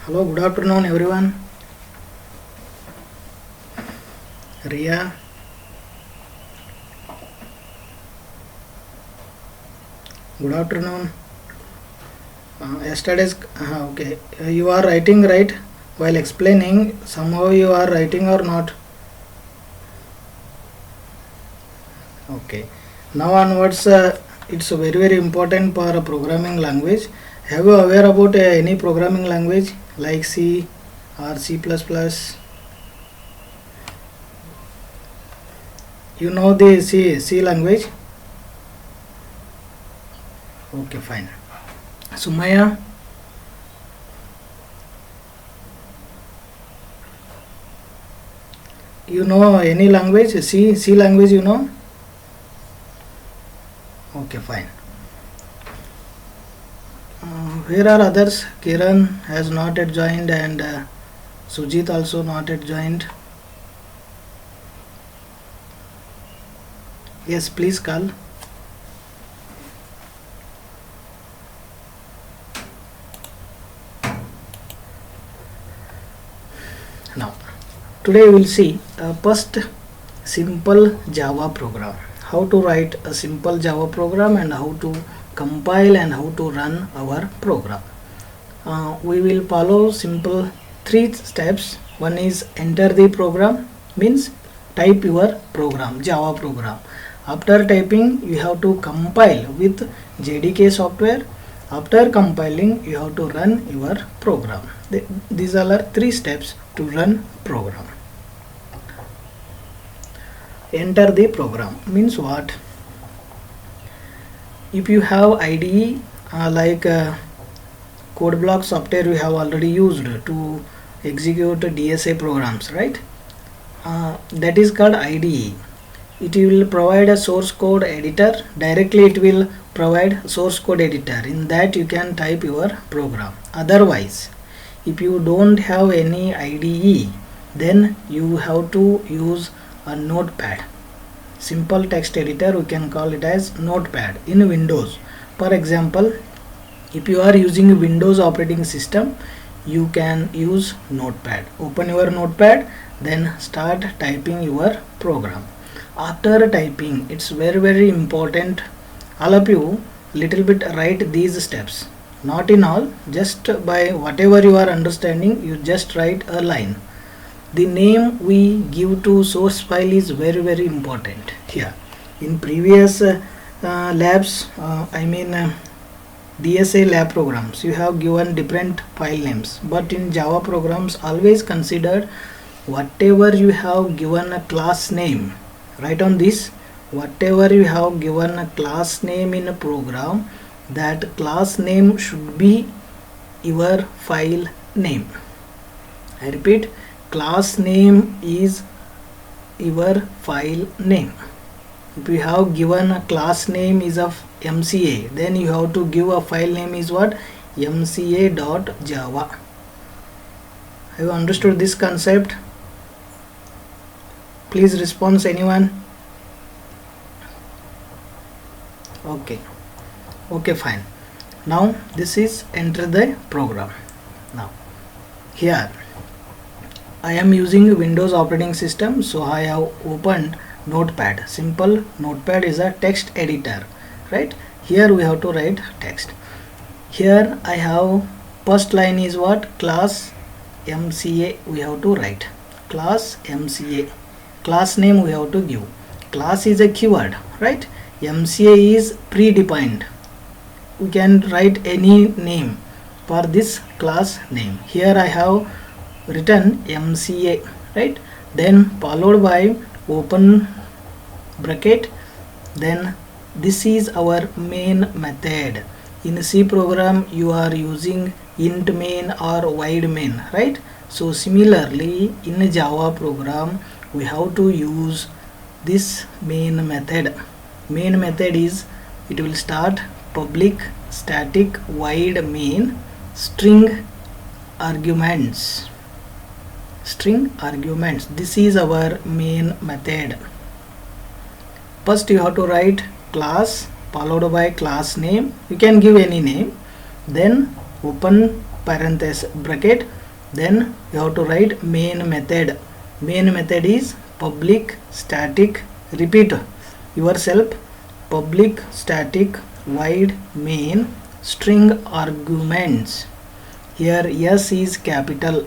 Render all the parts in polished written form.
Hello, good afternoon everyone. Ria, good afternoon. Yesterday's okay. You are writing right while explaining. Somehow you are writing or not. Okay. Now onwards, it's very important for a programming language. Have you aware about any programming language like C or C++? You know the C language? Okay, fine. Sumaya, you know any language? C language you know? Okay, fine. Where are others? Kiran has not yet joined and Sujit also not yet joined. Yes, please call. Now, today we will see first simple Java program. How to write a simple Java program and how to compile and how to run our program. We will follow simple 3 steps. One is enter the program, means type your program, Java program. After typing, you have to compile with JDK software. After compiling, you have to run your program. These are 3 steps to run program. Enter the program means what? If you have IDE like CodeBlock software we have already used to execute DSA programs, right? That is called IDE. It will provide a source code editor. Directly it will provide source code editor. In that you can type your program. Otherwise, if you don't have any IDE, then you have to use a notepad. Simple text editor, we can call it as notepad in Windows. For example, if you are using Windows operating system, you can use notepad. Open your notepad, then start typing your program. After typing, it's very important, all of you little bit write these steps, not in all, just by whatever you are understanding, you just write a line. The name we give to source file is very important here. In previous labs, DSA lab programs, you have given different file names, but in Java programs always consider whatever you have given a class name. Write on this, whatever you have given a class name in a program, that class name should be your file name. I repeat, class name is your file name. If you have given a class name is of MCA, then you have to give a file name is what? mca.java. Have you understood this concept? Please respond anyone. Okay, fine. Now this is enter the program. Now here I am using Windows operating system, so I have opened notepad. Simple notepad is a text editor, right? Here we have to write text. Here I have first line is what? Class MCA we have to write. Class MCA. Class name we have to give. Class is a keyword, right? MCA is predefined. We can write any name for this class name. Here I have written MCA, right? Then followed by open bracket, then this is our main method. In C program you are using int main or void main, right? So similarly in Java program we have to use this main method. Main method is, it will start public static void main string arguments. This is our main method. First you have to write class followed by class name. You can give any name, then open parenthesis bracket, then you have to write main method. Main method is public static, repeat yourself, public static void main string arguments. Here S is capital,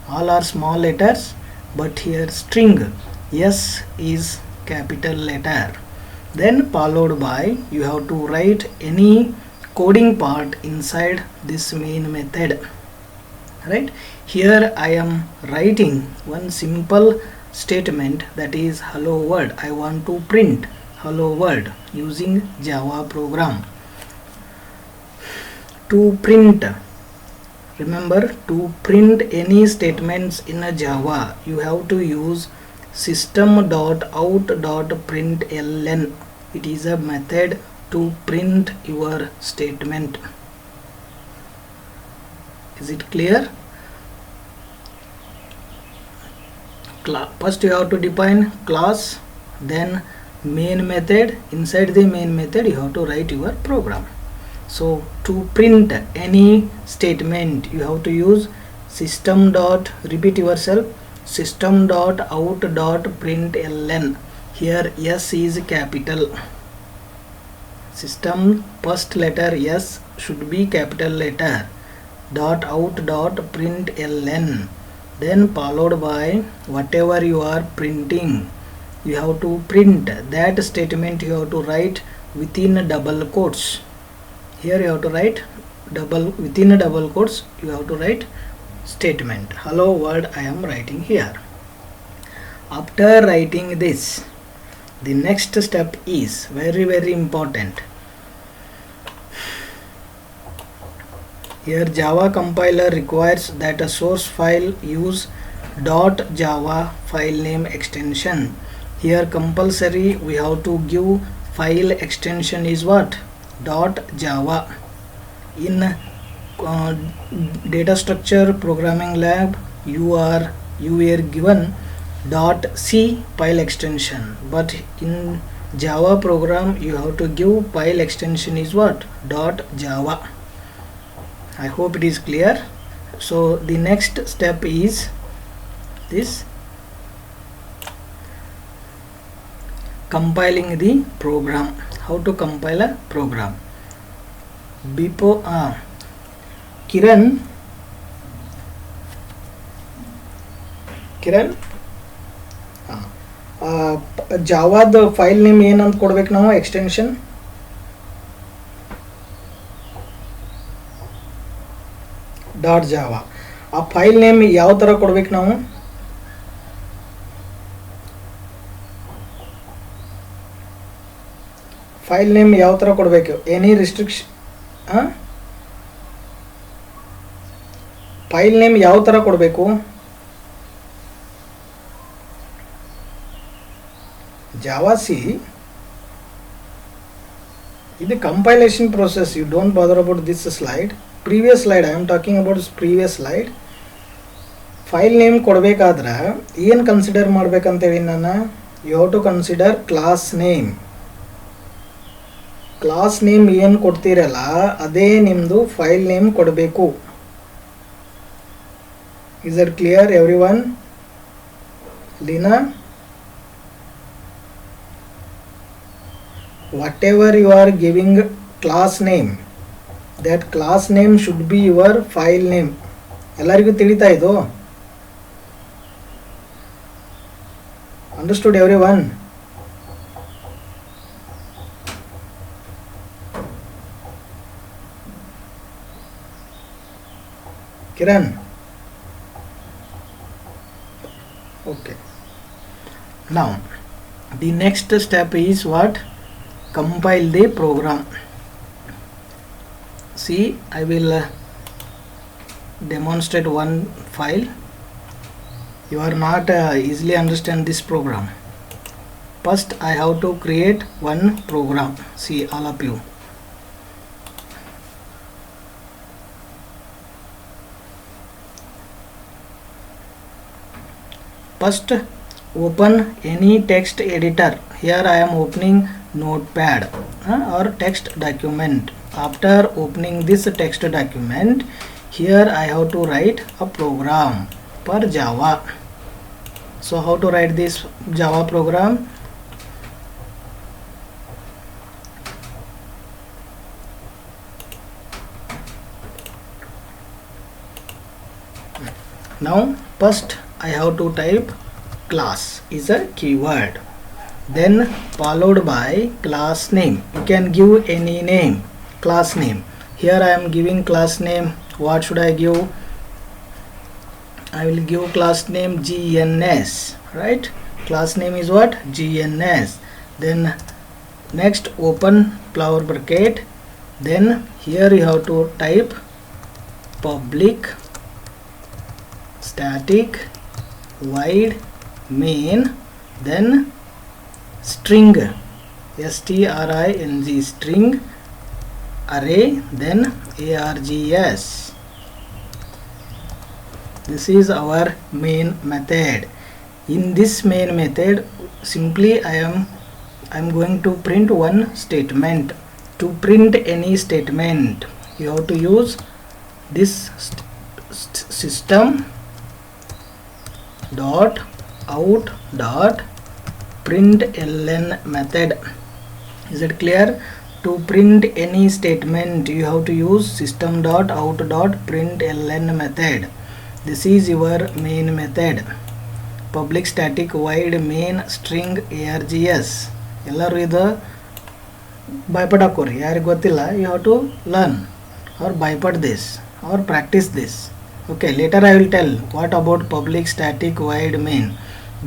all are small letters, but here string S is capital letter. Then followed by, you have to write any coding part inside this main method. Right, here I am writing one simple statement, that is hello world. I want to print hello world using Java program. To print, remember, to print any statements in a Java, you have to use system.out.println. It is a method to print your statement. Is it clear? First you have to define class, then main method. Inside the main method you have to write your program. So to print any statement, you have to use system dot, repeat yourself, system.out.println. Here S is capital. System first letter S should be capital letter. .out.println. Then followed by whatever you are printing, you have to print that statement. You have to write within double quotes. Here you have to write within double quotes, you have to write statement hello world I am writing here. After writing this, the next step is very important. Here Java compiler requires that a source file use .java file name extension. Here compulsory we have to give file extension is what? .java. In data structure programming lab you were given .c file extension, but in Java program you have to give file extension is what? .java. I hope it is clear. So the next step is this, compiling the program. How to compile a program? Before Kiran, Java the file name ಏನಂತ ಕೊಡಬೇಕು ನಾವು extension? .java. ಆ file name ಯಾವ ತರ ಕೊಡಬೇಕು ನಾವು? File name ಯಾವ ತರ ಕೊಡಬೇಕು? Any restriction? ಫೈಲ್ ನೇಮ್ ಯಾವ ತರ ಕೊಡಬೇಕು? Java C, the compilation process. You don't bother about this slide. Previous slide I am talking about this previous slide. File name ಕೊಡಬೇಕಾದ್ರೆ ಏನು ಕನ್ಸಿಡರ್ ಮಾಡಬೇಕಂತೇಳಿ ನಾನು? You have to consider class name. Class name ಏನು ಕೊಡ್ತೀರಲ್ಲ ಅದೇ ನಿಮ್ಮದು file name ಕೊಡಬೇಕು. Is that clear everyone? Lina, whatever you are giving class name, that class name should be your file name. ಎಲ್ಲರಿಗೂ ತಿಳಿತಾ ಇದು? Understood everyone? Kiran? Okay. Now the next step is what? Compile the program. See, I will demonstrate one file. You are not easily understand this program. First I have to create one program. See, all of you. First open any text editor. Here I am opening Notepad or text document. After opening this text document, here I have to write a program for Java. So how to write this Java program? Now first I have to type class is a keyword, then followed by class name. You can give any name, class name. Here I am giving class name. What should I give? I will give class name GNS, right? Class name is what? GNS. Then next open flower bracket, then here you have to type public static void main, then string, string, string array, then args. This is our main method. In this main method, simply I am going to print one statement. To print any statement, you have to use this system dot out dot println method. Is it clear? To print any statement, you have to use system dot out dot println method. This is your main method. Public static void main string args. ಎಲ್ಲರೂ ಇದು ಭಯಪಡಾಕೋರಿ, ಯಾರಿಗೆ ಗೊತ್ತಿಲ್ಲ, you have to learn or bypass this or practice this. Okay, later I will tell what about public static void main,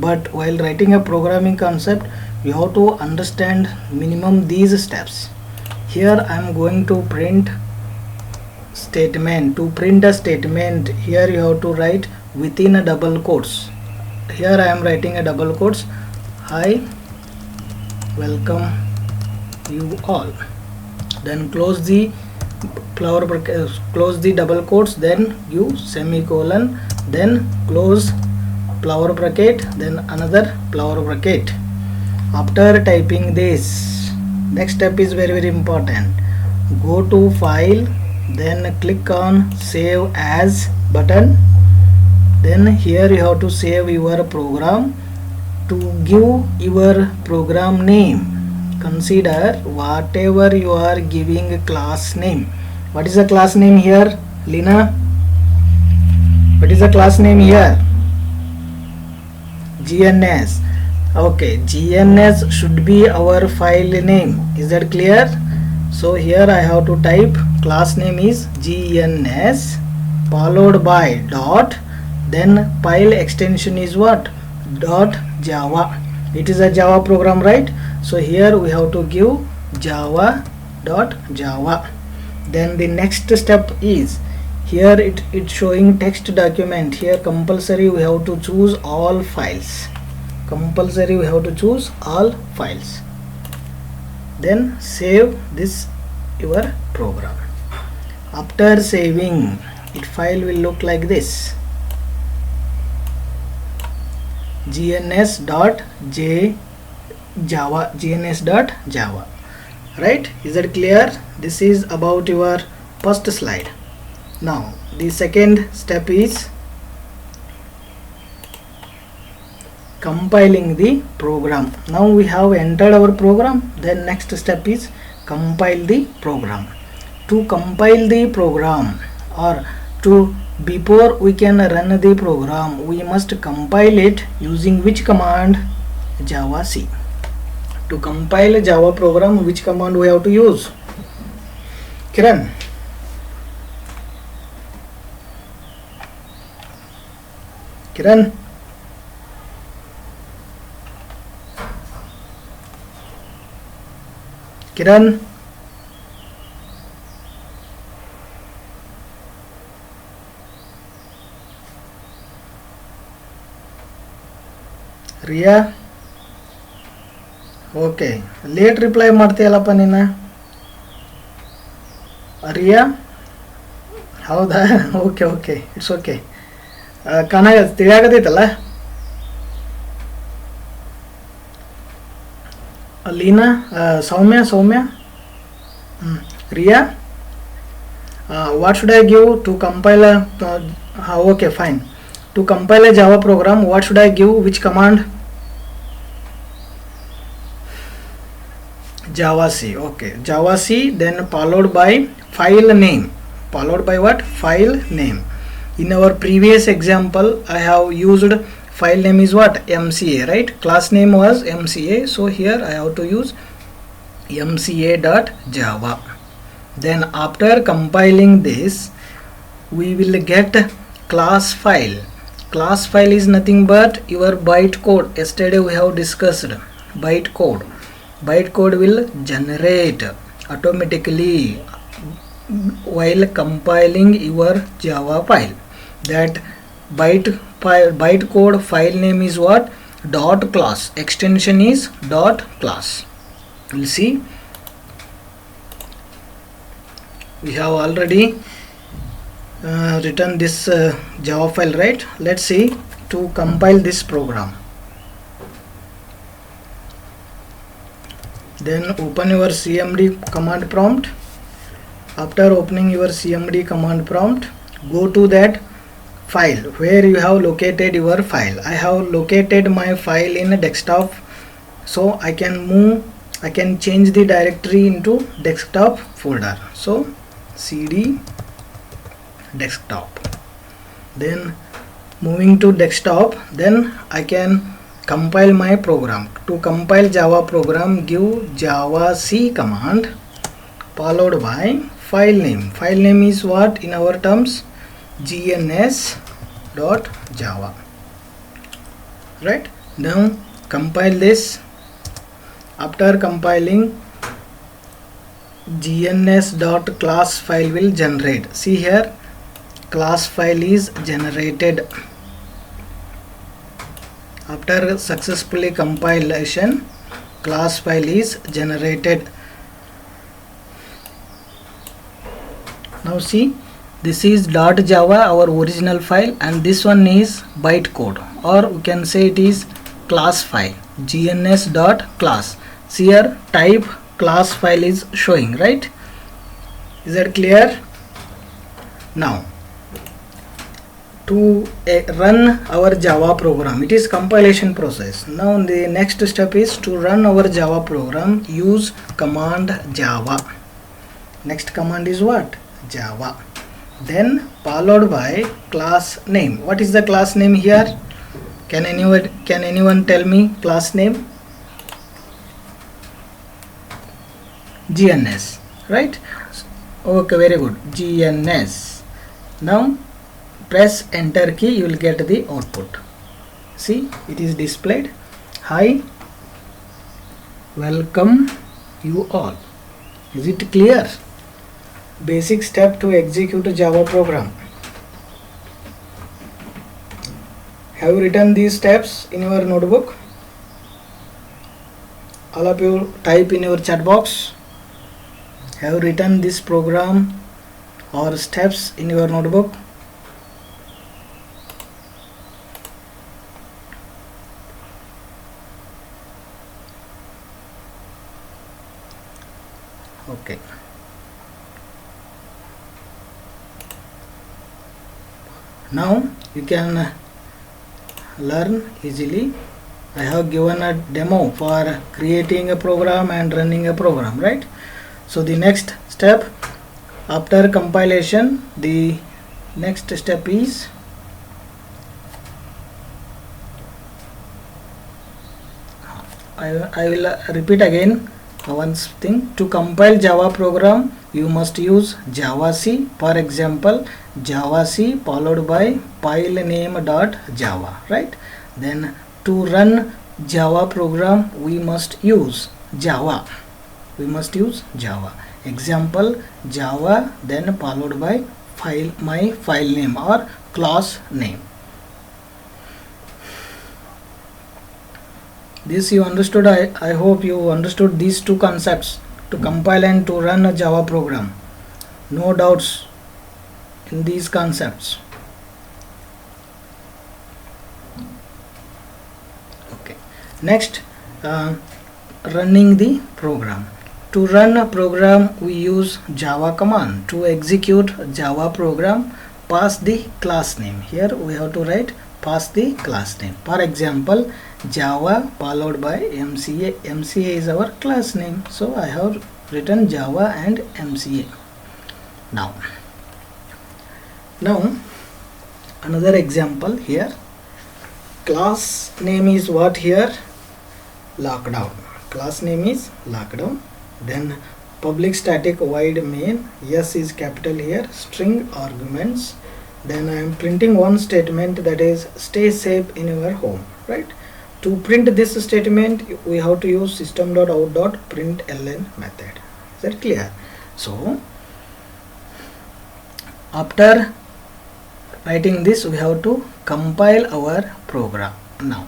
but while writing a programming concept you have to understand minimum these steps. Here I am going to print statement. To print a statement, here you have to write within a double quotes. Here I am writing a double quotes. Hi, welcome you all. Then close the flower bracket, close the double quotes, then give semicolon, then close flower bracket, then another flower bracket. After typing this, next step is very very important. Go to file, then click on save as button. Then here you have to save your program. To give your program name, consider whatever you are giving class name. What is the class name here, Lina? What is the class name here? GNS. Okay, GNS should be our file name. Is that clear? So here I have to type class name is GNS followed by dot, then file extension is what? .java. It is a Java program, right? So here we have to give java.java. Then the next step is, here it's showing text document. Here compulsory we have to choose all files. Compulsory we have to choose all files. Then save this your program. After saving, it file will look like this, gns.java, right? Is that clear? This is about your first slide. Now the second step is compiling the program. Now we have entered our program, then next step is compile the program. To compile the program, or to before we can run the program, we must compile it using which command? javac. To compile a Java program, which command we have to use? Kiran? Kiran? Kiran? Ria? Okay, late reply ಮಾಡ್ತೀಯಲ್ಲಪ್ಪ ನೀನು. ರಿಯಾ ಹೌದಾ? Okay okay, it's okay. Kannada ತಿಳಿಯಾಗತೈತಲ್ಲ? Leena, Soumya, Riya, what should I give to compile a okay, fine. To compile a Java program, what should I give? Which command? javac. Okay, javac, then followed by file name. Followed by what? File name. In our previous example, I have used file name is what? MCA, right? Class name was MCA. So here I have to use mca.java. Then after compiling this, we will get class file. Class file is nothing but your bytecode. Yesterday we have discussed bytecode. Bytecode will generate automatically while compiling your Java file. That bytecode file name is what? Dot class. Extension is dot class. We'll see. We have already written this Java file, right? Let's see to compile this program. Then open your cmd command prompt. After opening your cmd command prompt, go to that file where you have located your file. I have located my file in a desktop, so I can change the directory into desktop folder. So cd desktop. Then moving to desktop, then I can compile my program. To compile Java program, give javac command followed by file name. File name is what in our terms? gns.java. Right? Now compile this. After compiling, gns.class file will generate. See here, class file is generated. After successfully compilation, class file is generated. Now see, this is .java, our original file, and this one is bytecode, or we can say it is class file, gns.class. See here, type class file is showing, right? Is that clear? Now to run our Java program, it is compilation process. Now the next step is to run our Java program. Use command Java. Next command is what? Java. Then followed by class name. What is the class name here? Can anyone tell me class name? GNS, right? Okay, very good. GNS. Now press enter key, you will get the output. See, it is displayed. Hi, welcome you all. Is it clear? Basic step to execute a Java program. Have you written these steps in your notebook? All of you type in your chat box. Have you written this program or steps in your notebook? Okay. Now you can learn easily. I have given a demo for creating a program and running a program, right? So the next step after compilation, the next step is I will repeat again one thing. To compile Java program, you must use javac. For example, javac followed by file name dot java, right? Then to run Java program, we must use Java. Example Java, then followed by my file name or class name. This you understood. I hope you understood these two concepts, to compile and to run a Java program. No doubts in these concepts. Okay. Next, running the program. To run a program we use Java command. To execute Java program, pass the class name. Here we have to write pass the class name. For example, Java followed by MCA. MCA is our class name, so I have written Java and MCA. Now another example here. Class name is what here? Lockdown. Class name is lockdown. Then public static void main, yes is capital here, string arguments. Then I am printing one statement, that is stay safe in your home, right? To print this statement we have to use system.out.println method. Is that clear? So after writing this we have to compile our program. Now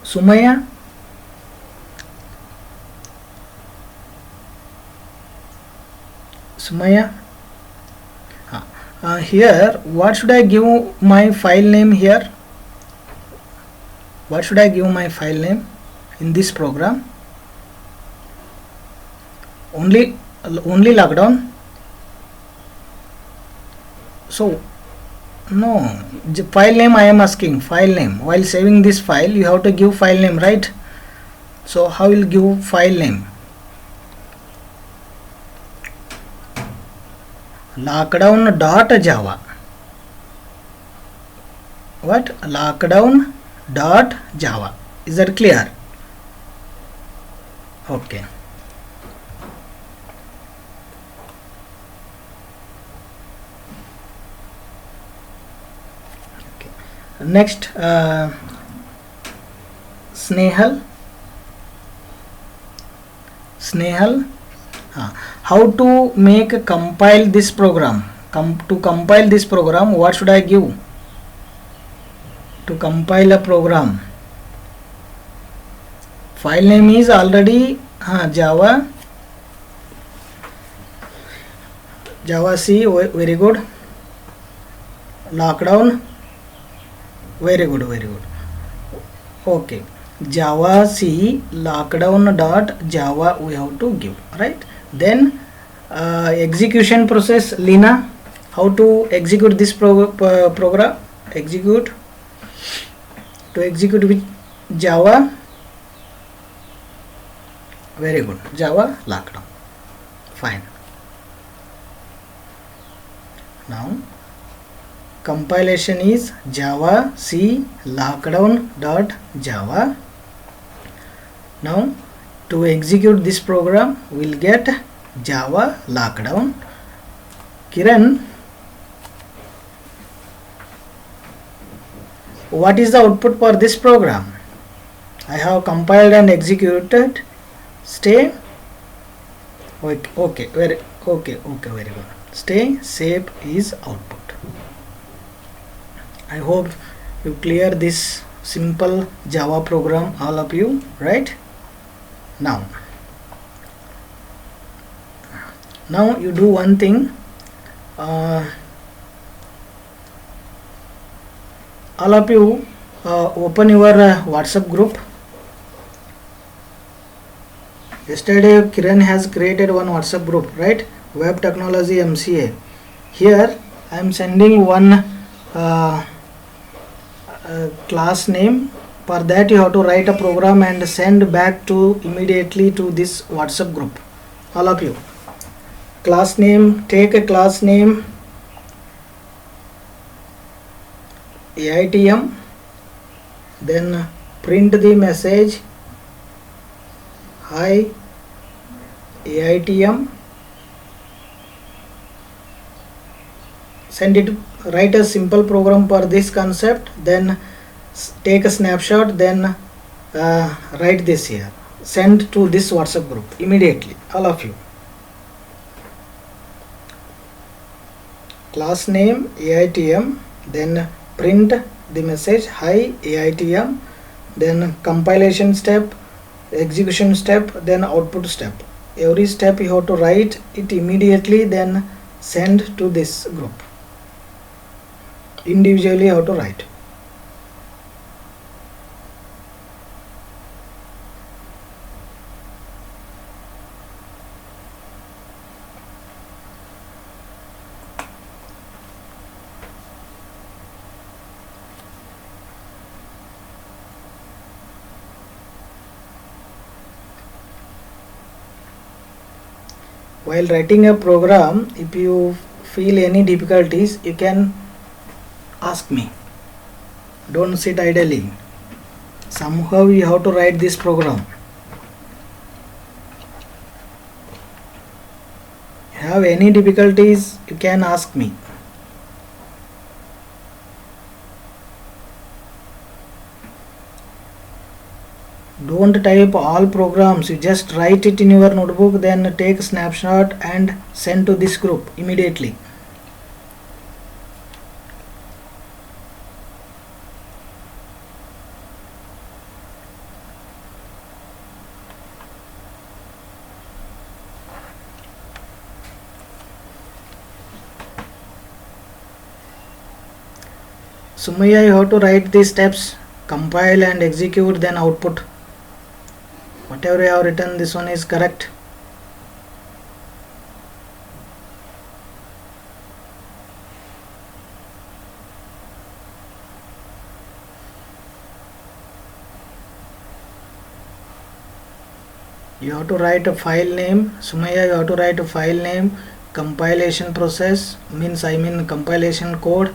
Sumaya, here what should I give my file name here? What should I give my file name in this program? Only lockdown. So no, file name I am asking, file name. While saving this file you have to give file name, right? So how will give file name? Lockdown.java. What? Lockdown.java. Is that clear? Okay. Next, Snehal. How to compile this program? To compile this program, what should I give? To compile a program, file name is already Java C. Very good. Lockdown. Very good. Okay, Java C lockdown.java we have to give, right? Then execution process, Lina, how to execute this program? To execute with Java. Very good, Java lockdown. Fine. Now compilation is Java C lockdown.java. Now to execute this program we'll get Java lockdown. Kiran, what is the output for this program? I have compiled and executed. Stay. Okay, very good. Stay safe is output. I hope you clear this simple Java program, all of you, right? Now you do one thing. All of you open your WhatsApp group. Yesterday Kiran has created one WhatsApp group, right? Web Technology MCA. Here I am sending one class name. For that you have to write a program and send back to immediately to this WhatsApp group. All of you, class name, take a class name AITM, then print the message hi AITM, send it, write a simple program for this concept, then take a snapshot, then write this here, send to this WhatsApp group immediately, all of you. Class name AITM, then print the message hi AITM, then compilation step, execution step, then output step. Every step you have to write it immediately, then send to this group. individually how to write. While writing a program, if you feel any difficulties, you can ask me. Don't sit idly. Somehow you have to write this program. Have any difficulties, you can ask me. Don't type all programs, you just write it in your notebook, then take a snapshot and send to this group immediately. Sumaya, you have to write these steps, compile and execute, then output. Whatever you have written, this one is correct. You have to write a file name. Sumaya, you have to write a file name, compilation process, compilation code,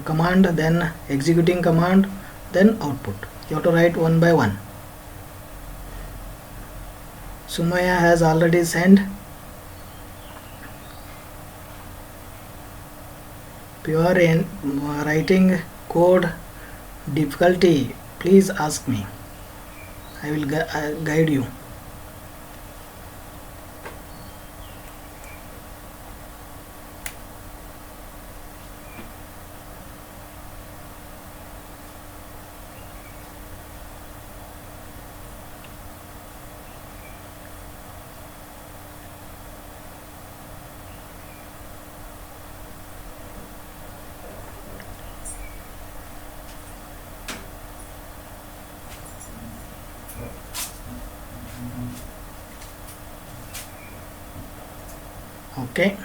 command, then executing command, then output. You have to write one by one. Sumaya has already sent. If you are in writing code difficulty, please ask me. I will guide you. Okay,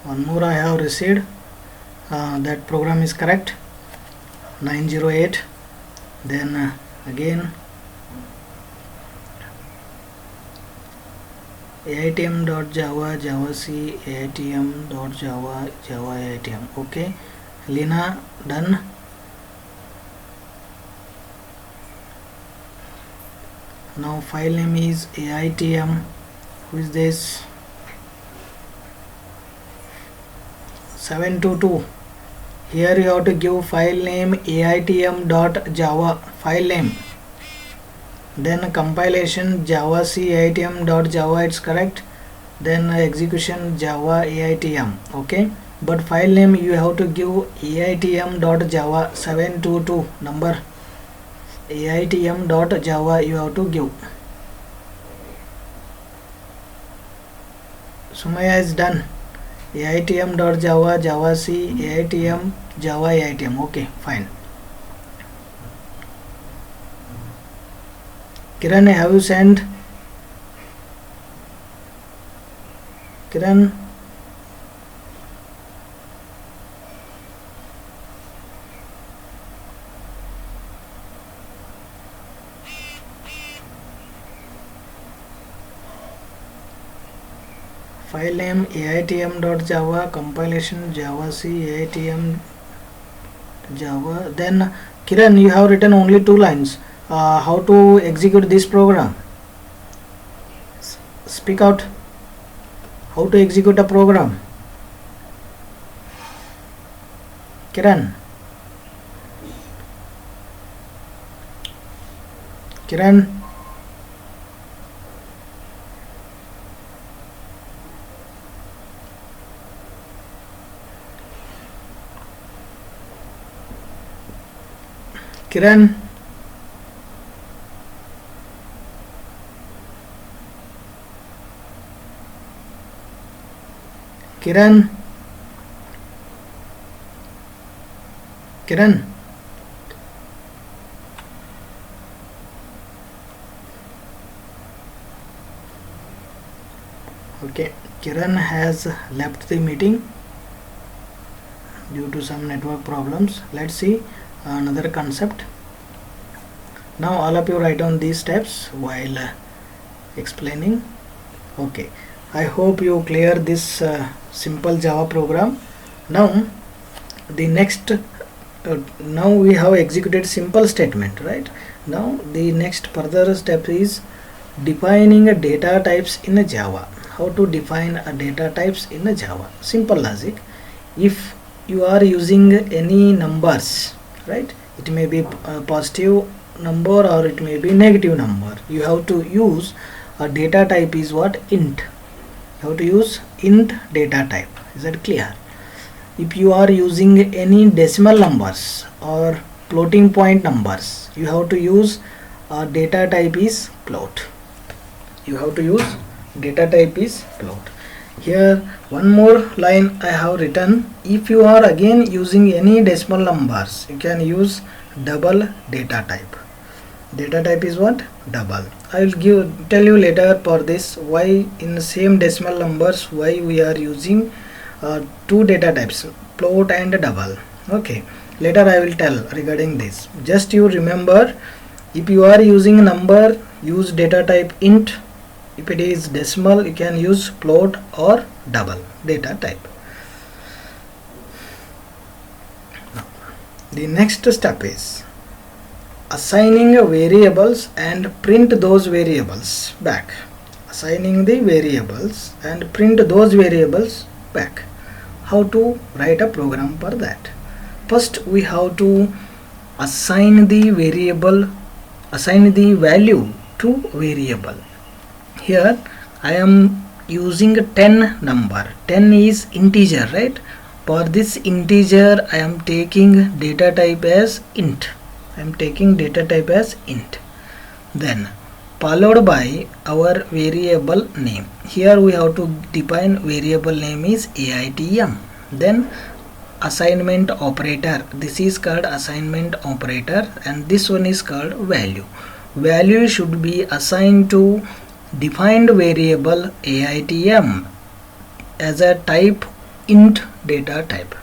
one more I have received. That program is correct, 908. Then again aitm.java, javac, aitm.java, java aitm. Okay, Lina, done. Now file name is aitm. Who is this? 722. Here you have to give file name aitm.java file name. Then compilation javac aitm.java, it's correct. Then execution java aitm. Okay, but file name you have to give aitm.java 722 number. aitm.java you have to give. Sumaya is done. aitm.java, javac, aitm, java aitm. Okay, fine. Kiran, have you sent? Kiran, file name aitm.java, compilation javac aitm java. Then Kiran, you have written only 2 lines. How to execute this program? Speak out. How to execute a program? Kiran. Kiran. Kiran. Kiran. Kiran. Okay, Kiran has left the meeting due to some network problems. Let's see another concept. Now all of you write down these steps while explaining. Okay, I hope you clear this simple Java program. Now the next now we have executed simple statement, right? Now the next further step is defining a data types in a Java. How to define a data types in a Java? Simple logic. If you are using any numbers, right, it may be a positive number or it may be negative number, you have to use a data type is what? Int. You have to use int data type. Is that clear? If you are using any decimal numbers or floating point numbers, you have to use data type is float. You have to use data type is float. Here one more line I have written. If you are again using any decimal numbers, you can use double data type. Data type is what? Double. I will tell you later for this why in the same decimal numbers why we are using two data types, float and double. Okay, later I will tell regarding this. Just you remember, if you are using number, use data type int. If it is decimal, you can use float or double data type. Now, the next step is assigning variables and print those variables back. Assigning the variables and print those variables back. How to write a program for that? First we have to assign the variable, assign the value to variable. Here I am using 10 number. 10 is integer, right? For this integer I am taking data type as int. I am taking data type as int. Then followed by our variable name. Here we have to define variable name is AITM. Then assignment operator. This is called assignment operator and this one is called value. Value should be assigned to defined variable AITM as a type int data type.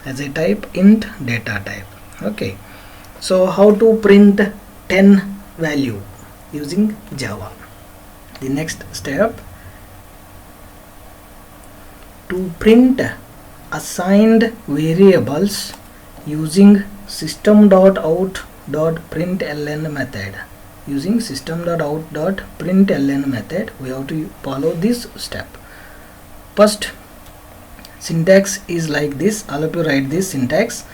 As a type int data type. Okay. So how to print 10 value using Java? The next step, to print assigned variables using system.out.println method. Using system.out.println method, we have to follow this step. First, syntax is like this. All of you write this syntax: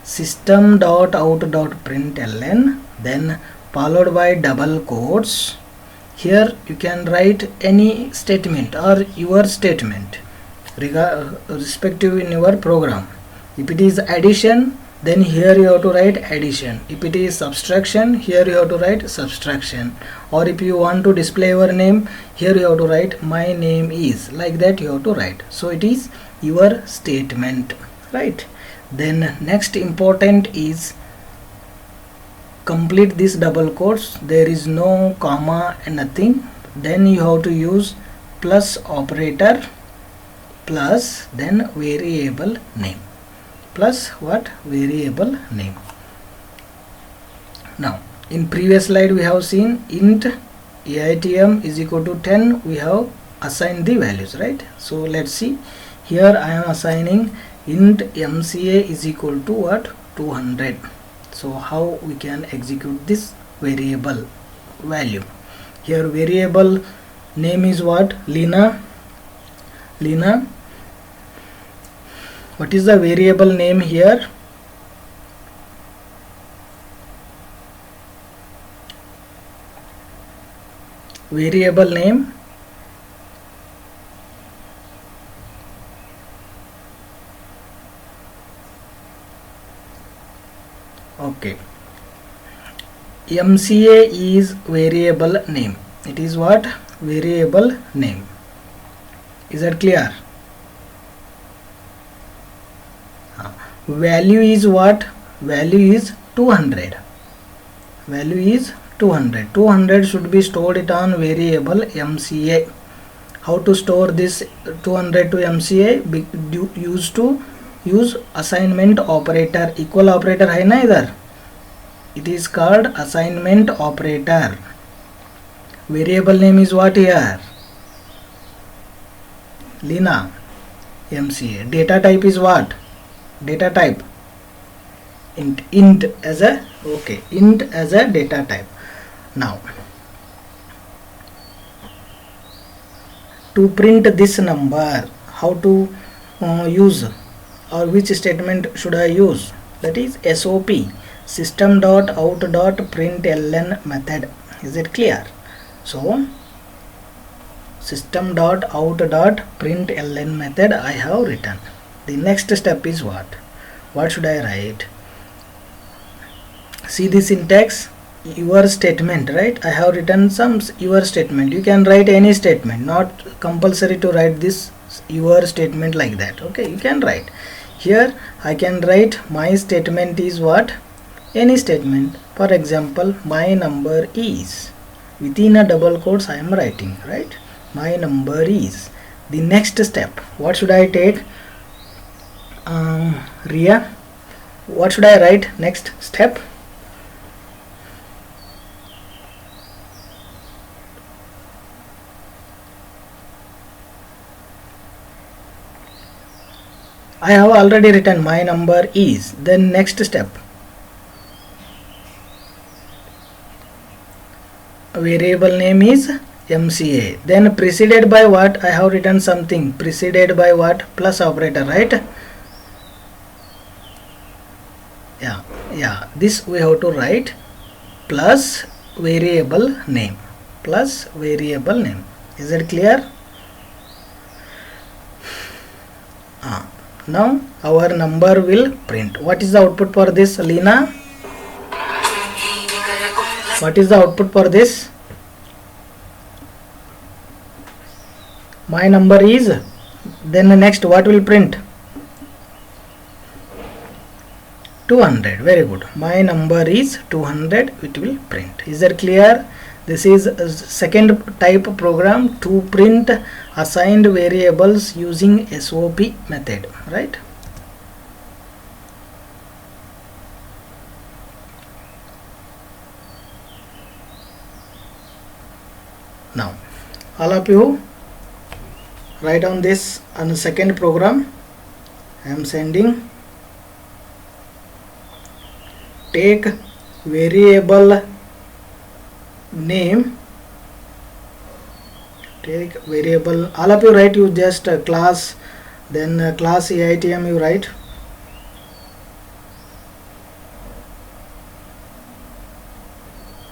system.out.println, then followed by double quotes. Here you can write any statement or your statement respective in your program. If it is addition, then here you have to write addition. If it is subtraction, here you have to write subtraction. Or if you want to display your name, here you have to write my name is, like that you have to write. So it is your statement, right? Then next important is complete this double quotes. There is no comma and nothing. Then you have to use plus operator plus then variable name. Plus what? Variable name. Now in previous slide we have seen int AITM is equal to 10. We have assigned the values, right? So let's see. Here I am assigning int MCA is equal to what? 200. So how we can execute this variable value? Here variable name is what? Lina. What is the variable name here? Variable name okay. MCA is variable name. It is what? Variable name. Is that clear? value is what? Value is 200. Value is 200. 200 should be stored it on variable MCA. How to store this 200 to MCA? Use assignment operator. Equal operator है ना इधर. It is called assignment operator. Variable name is what here? Lina. MCA. Data type is what? Data type. Int as a int as a data type. Now to print this number, how to use, or which statement should I use? That is SOP, system.out.println method. Is it clear? So system.out.println method I have written. The next step is what? What should I write? See the syntax. Your statement, right? I have written some your statement. You can write any statement, not compulsory to write this your statement like that. Okay, you can write. Here I can write my statement is what? Any statement. For example, my number is, within a double quotes I am writing, right? My number is. The next step, what should I take? Ria, what should I write next step? I have already written my number is. Then next step, variable name is MCA. Then preceded by what? I have written something. Preceded by what? Plus operator, right? Yeah. This we have to write plus variable name. Plus variable name. Is it clear? Now our number will print. What is the output for this, Lina? What is the output for this? My number is. Then next what will print? 200. Very good. My number is 200. It will print. Is that clear? This is a second type program to print assigned variables using SOP method, right? Now all of you write on this on the second program. I am sending. Take variable name, take variable, all of you write, you just class, then class AITM you write.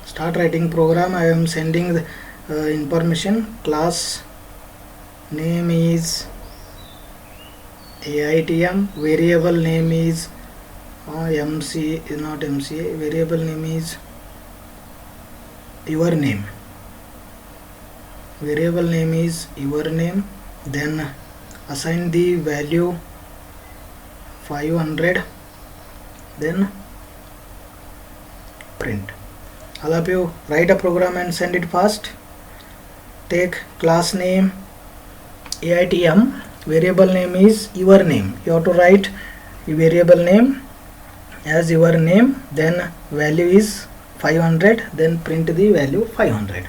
Start writing program. I am sending the information. Class name is AITM, variable name is MC, not MCA, variable name is your name. Variable name is your name. Then assign the value 500. Then print. All of you write a program and send it fast. Take class name AITM, variable name is your name. You have to write variable name as your name, then value is 500, then print the value 500.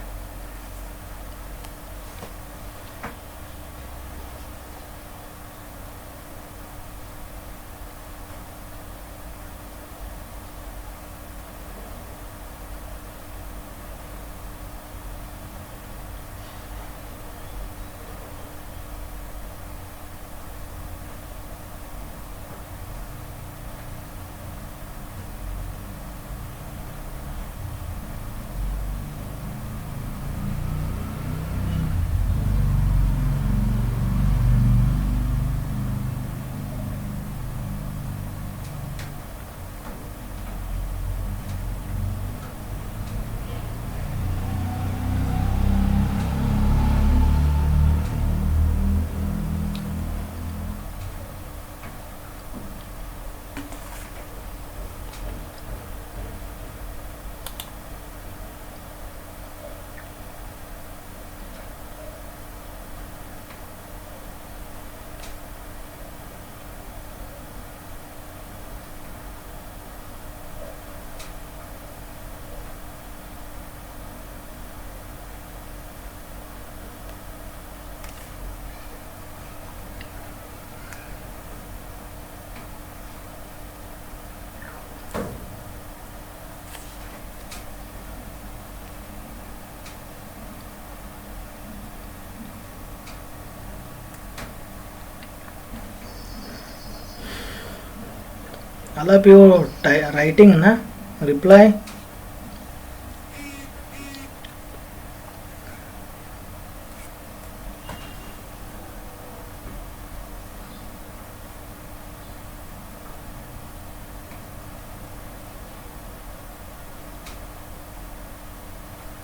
all of you writing na reply.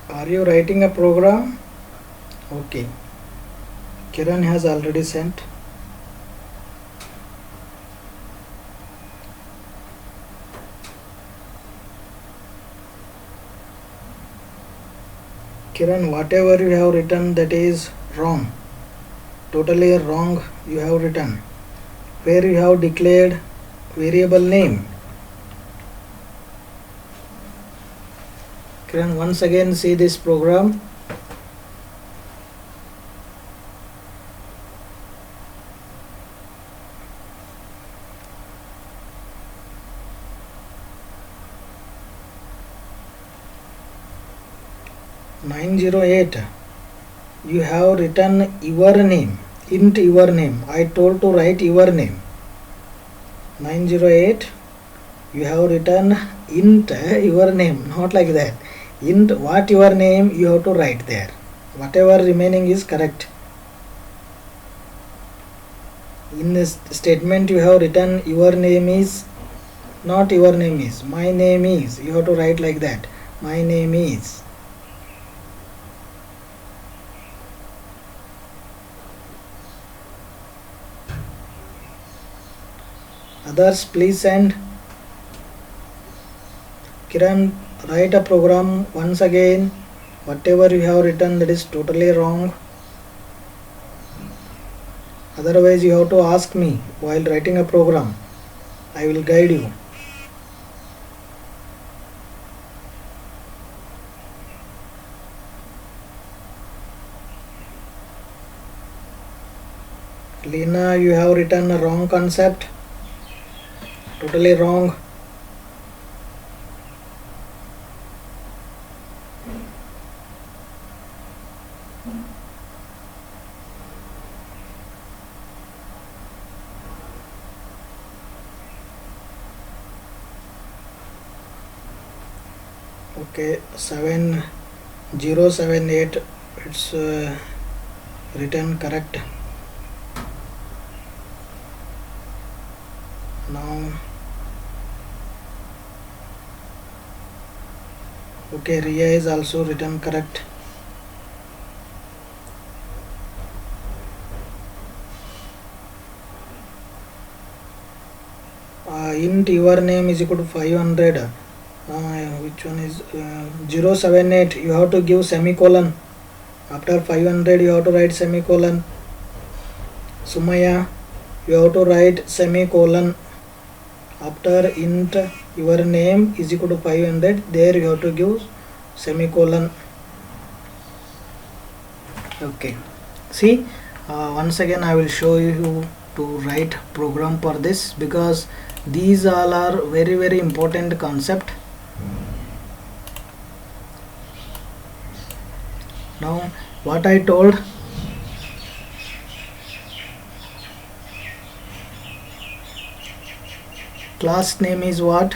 Are you writing a program? Okay, Kiran has already sent. Kiran, whatever you have written, that is wrong, totally wrong you have written, where you have declared variable name. Kiran, once again see this program. "908, you have written your name, int your name. I told to write your name. 908, you have written int your name, not like that. Int what your name you have to write there. Whatever remaining is correct. In this statement you have written your name is, not your name is, my name is. You have to write like that. My name is. Others please send. Kiran, write a program once again. Whatever you have written, that is totally wrong. Otherwise you have to ask me while writing a program. I will guide you. Lena, you have written a wrong concept. Totally wrong. Okay, 7078, it's written correct. Now, okay, Ria is also written correct. Int your name is equal to 500. Which one is 078? You have to give semicolon. After 500 you have to write semicolon. Sumaya, you have to write semicolon. After int your name is equal to 500, there you have to give semicolon. Okay, see, once again I will show you to write program for this, because these all are very important concept. Now what I told, class name is what?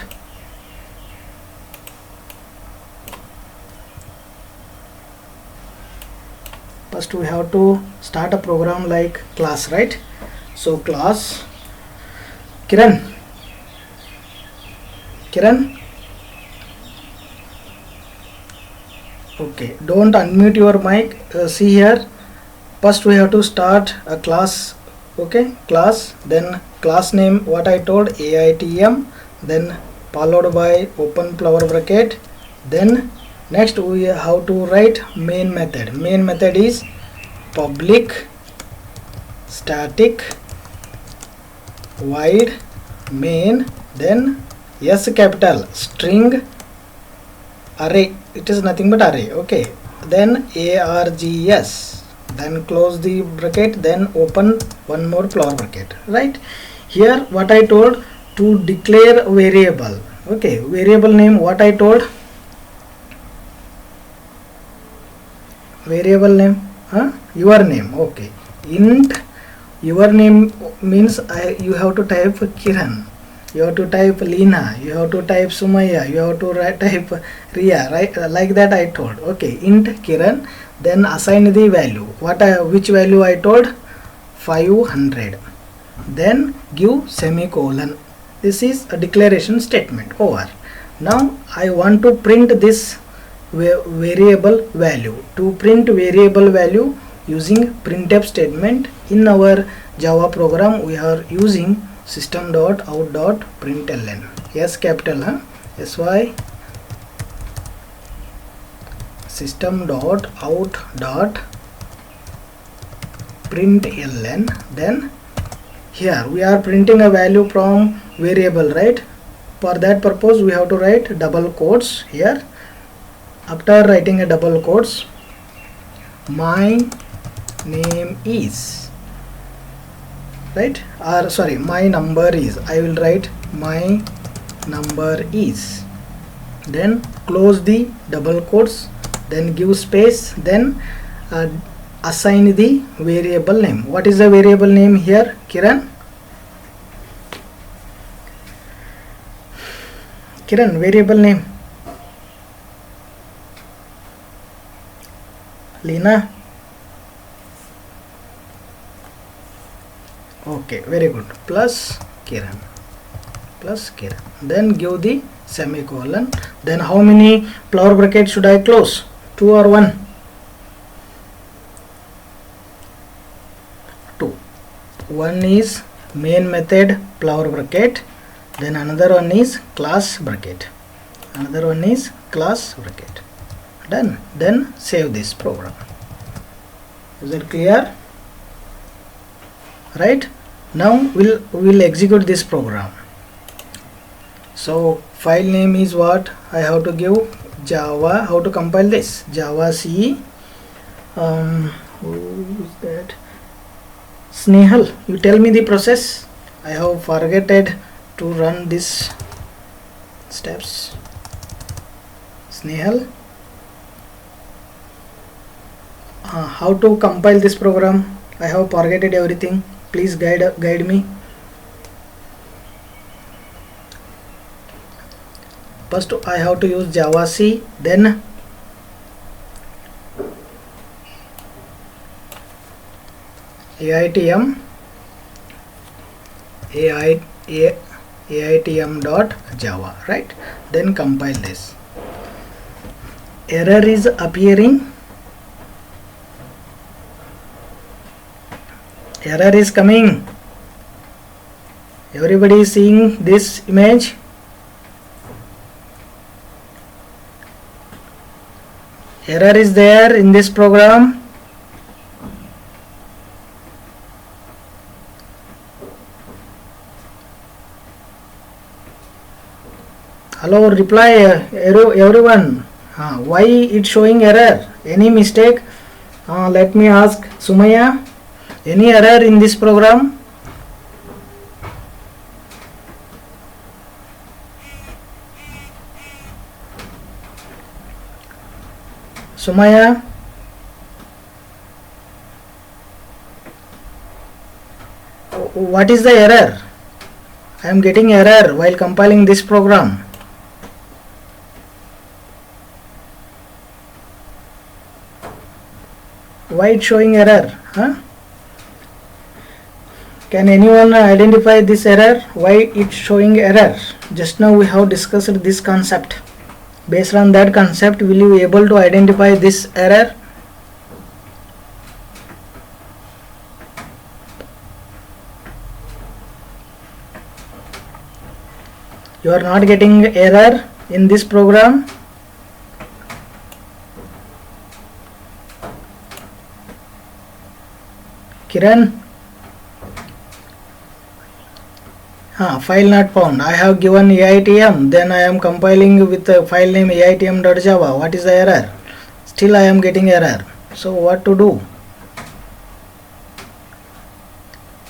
First we have to start a program like class, right? So class, Kiran, okay, don't unmute your mic. See here, first we have to start a class. Okay, class, then class name what I told, AITM, then followed by open flower bracket. Then next we have to write main method. Main method is public static void main, then S capital string array, it is nothing but array. Okay, then args, then close the bracket, then open one more flower bracket. Right here what I told, to declare variable. Okay, variable name what I told, variable name, your name. Okay, int your name means you have to type Kiran. you have to type Lina, you have to type Sumaya, you have to type Ria, right? Like that I told. Okay, int Kiran, then assign the value. Which value I told? 500. Then give semicolon. This is a declaration statement over. Now I want to print this variable value. To print variable value using printf statement, in our Java program we are using system.out.println. Yes, capital, sy system.out.println. Then here we are printing a value from variable, right? For that purpose we have to write double quotes here. After writing a double quotes, my name is, right? Or sorry, my number is, I will write my number is, then close the double quotes, then give space, then assign the variable name. What is the variable name here, Kiran? Kiran, variable name. Lina. Okay, very good. Plus Kiran. Then give the semicolon. Then how many flower brackets should I close? 2 or 1? 2. One is main method flower bracket, then another one is class bracket. Done. Then save this program. Is it clear? Right? Now we'll execute this program. So file name is what? I have to give Java. How to compile this? Java C. Who is that? Snehal, you tell me the process. I have forgotten to run this steps. Snehal, how to compile this program? I have forgotten everything. Please guide me. First I have to use Java C, then AITM.java, right? Then compile this. Error is appearing. Error is coming. Everybody is seeing this image. Error is there in this program. Hello, reply everyone. Why it's showing error? Any mistake? Let me ask Sumaya. Any error in this program? Sumaya? What is the error? I am getting error while compiling this program. Why it's showing error? Can anyone identify this error? Why it's showing error? Just now we have discussed this concept. Based on that concept, will you be able to identify this error? You are not getting error in this program? Kiran? File not found. I have given AITM, then I am compiling with the file name AITM.java. What is the error? Still I am getting error. So what to do?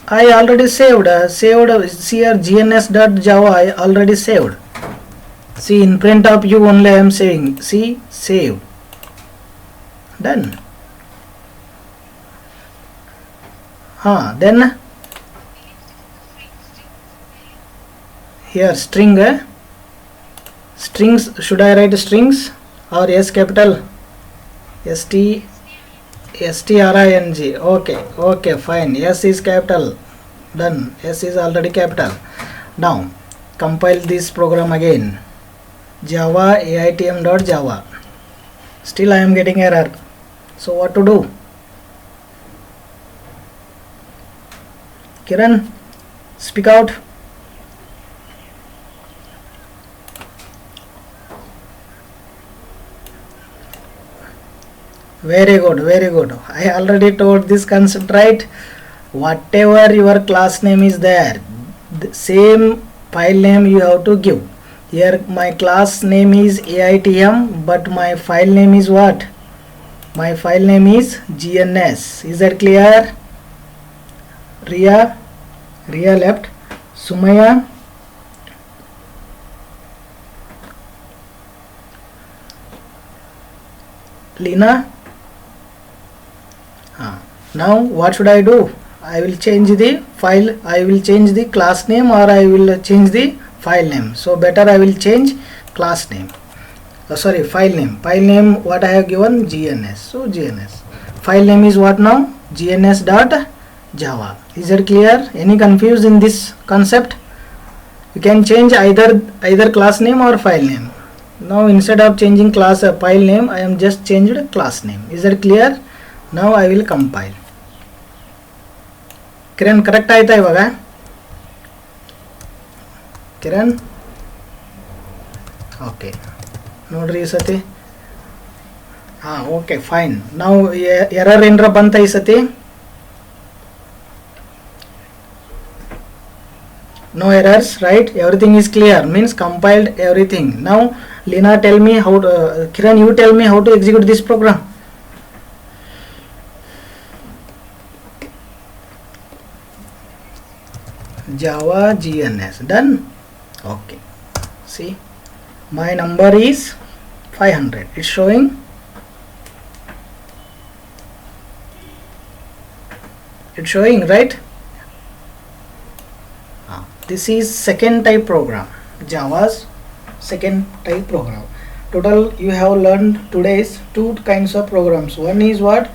I already saved. See here gns.java I already saved. See, in front of you only I am saying. See, save. Done. Then here string, strings, should I write strings or S capital? STRING. Okay, fine. S is capital. Done. S is already capital. Now compile this program again. Java aitm.java. Still I am getting error. So what to do? Kiran, speak out. Very good, very good. I already told this concept, right? Whatever your class name is there, the same file name you have to give. Here my class name is AITM, but my file name is what? My file name is GNS. Is that clear? Ria left. Sumaya. Lina. Now what should I do? I will change the file, I will change the class name, or I will change the file name. So better I will change class name. File name. File name what I have given? GNS. So GNS. File name is what now? GNS.java. Is it clear? Any confused in this concept? You can change either class name or file name. Now instead of changing class file name, I am just changed class name. Is it clear? Now I will compile. Kiran, correct ಆಯ್ತಾ ಇವಾಗ? Kiran, okay. ನೋಡ್ರಿ ಈ ಸತಿ. Okay, fine. Now error ಏನರ ಬಂತ ಈ ಸತಿ? No errors, right? Everything is clear. Means compiled everything. Now Lina, tell me how to, Kiran, you tell me how to execute this program. Java GNS. Done. Okay, see, my number is 500. It's showing. It's showing, right? This is second type program, Java's second type program. Total you have learned today's two kinds of programs. One is what?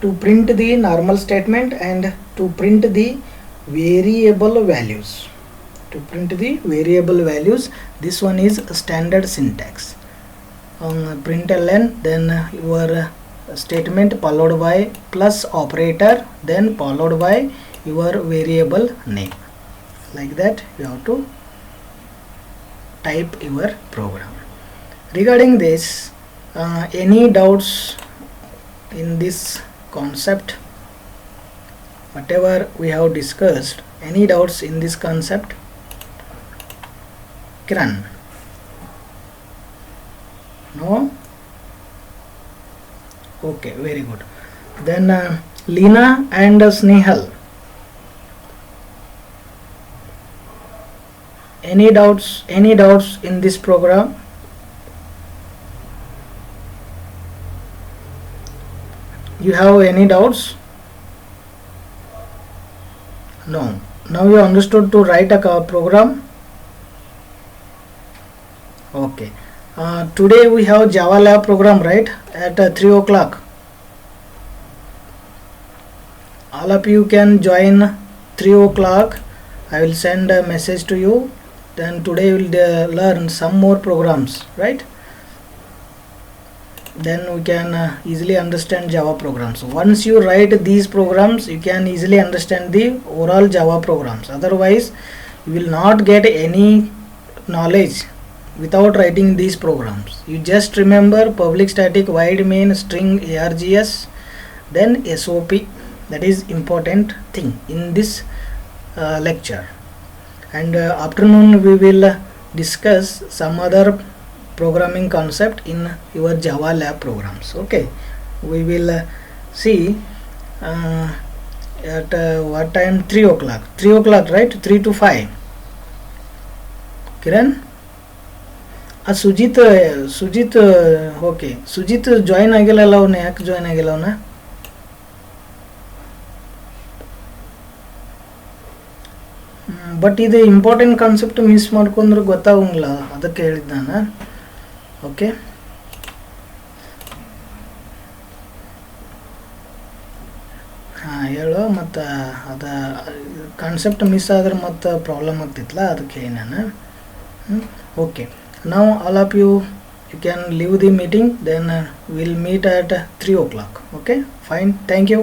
To print the normal statement and to print the variable values. To print the variable values, this one is standard syntax. Println, then your statement followed by plus operator, then followed by your variable name. Like that you have to type your program. Regarding this, any doubts in this concept? Whatever we have discussed, any doubts in this concept? Kiran? No? Okay, very good. Then Lina and Snehal, any doubts in this program? You have any doubts? No. Now you understood to write a program? Okay. Today we have Java lab program, right? At 3 o'clock. All of you can join 3 o'clock. I will send a message to you. Then today we will learn some more programs, right? Then we can easily understand Java programs. Once you write these programs, you can easily understand the overall Java programs. Otherwise you will not get any knowledge without writing these programs. You just remember public static void main string args, then SOP. That is important thing in this lecture. And afternoon we will discuss some other programming concept in your Java lab programs. Okay, we will see at what time? 3 o'clock. 3 o'clock, right? 3 to 5. Kiran? Sujit, okay. Sujit join ಆಗಿಲ್ಲ ಅಲ್ಲ, ಅವನು ಯಾಕೆ join ಆಗಿಲ್ಲ ಅವನ? But ಇದು important concept miss ಮಾಡ್ಕೊಂಡ್ರೆ ಗೊತ್ತಾಗಂಗಿಲ್ಲ, ಅದಕ್ಕೆ ಹೇಳಿದ್ದು ನಾನು. ಓಕೆ, ಹಾಂ ಹೇಳು. ಮತ್ತು ಅದು ಕಾನ್ಸೆಪ್ಟ್ ಮಿಸ್ ಆದ್ರೆ ಮತ್ತು ಪ್ರಾಬ್ಲಮ್ ಆಗ್ತಿತ್ತಲ್ಲ, ಅದಕ್ಕೆ ಹೇಳಿ ನಾನು. ಓಕೆ, ನಾವು all of you can leave the meeting, then will meet at 3 o'clock. Okay, fine, thank you.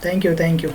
Thank you.